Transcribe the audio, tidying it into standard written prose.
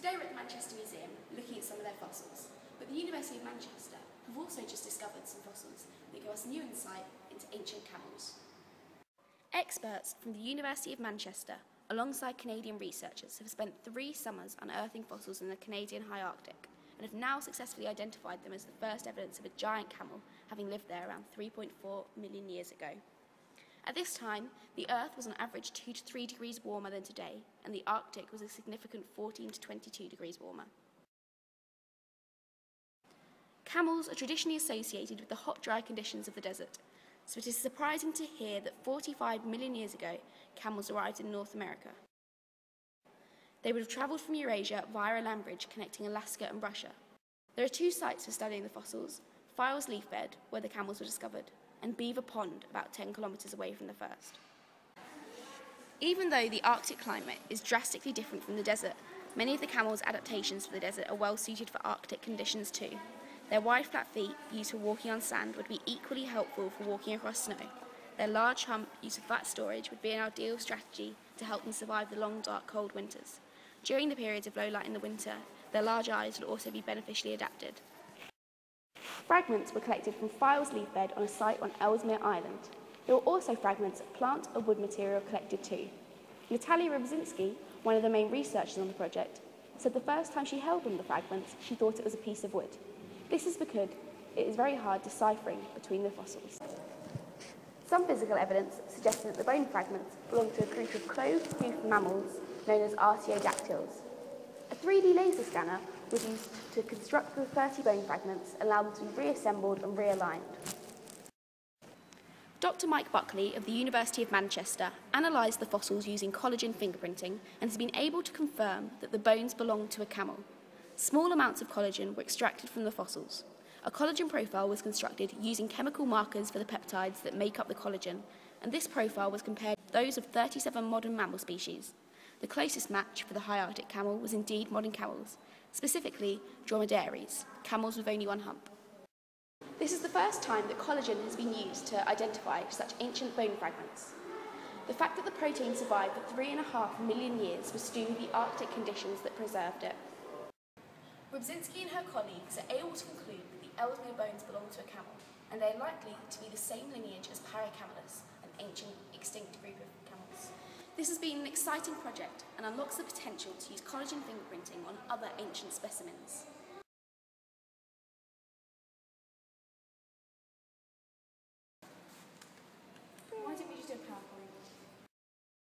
Today we're at the Manchester Museum looking at some of their fossils, but the University of Manchester have also just discovered some fossils that give us new insight into ancient camels. Experts from the University of Manchester, alongside Canadian researchers, have spent 3 summers unearthing fossils in the Canadian high Arctic and have now successfully identified them as the first evidence of a giant camel having lived there around 3.4 million years ago. At this time, the Earth was on average 2 to 3 degrees warmer than today, and the Arctic was a significant 14 to 22 degrees warmer. Camels are traditionally associated with the hot, dry conditions of the desert, so it is surprising to hear that 45 million years ago, camels arrived in North America. They would have travelled from Eurasia via a land bridge connecting Alaska and Russia. There are 2 sites for studying the fossils: Files Leaf Bed, where the camels were discovered, and Beaver Pond, about 10 kilometres away from the first. Even though the Arctic climate is drastically different from the desert, many of the camels' adaptations for the desert are well suited for Arctic conditions too. Their wide flat feet, used for walking on sand, would be equally helpful for walking across snow. Their large hump, used for fat storage, would be an ideal strategy to help them survive the long, dark, cold winters. During the periods of low light in the winter, their large eyes would also be beneficially adapted. Fragments were collected from Files Leaf Bed on a site on Ellesmere Island. There were also fragments of plant and wood material collected too. Natalia Rybczynski, one of the main researchers on the project, said the first time she held one of the fragments, she thought it was a piece of wood. This is because it is very hard deciphering between the fossils. Some physical evidence suggested that the bone fragments belong to a group of clove-toothed mammals known as artiodactyls. A 3D laser scanner was used to construct the 30 bone fragments and allow them to be reassembled and realigned. Dr. Mike Buckley of the University of Manchester analysed the fossils using collagen fingerprinting and has been able to confirm that the bones belong to a camel. Small amounts of collagen were extracted from the fossils. A collagen profile was constructed using chemical markers for the peptides that make up the collagen, and this profile was compared to those of 37 modern mammal species. The closest match for the high Arctic camel was indeed modern camels, specifically dromedaries, camels with only 1 hump. This is the first time that collagen has been used to identify such ancient bone fragments. The fact that the protein survived for 3.5 million years was due to the Arctic conditions that preserved it. Rybczynski and her colleagues are able to conclude that the Ellesmere bones belong to a camel, and they are likely to be the same lineage as Paracamelus, an ancient extinct group of camels. This has been an exciting project and unlocks the potential to use collagen fingerprinting on other ancient specimens.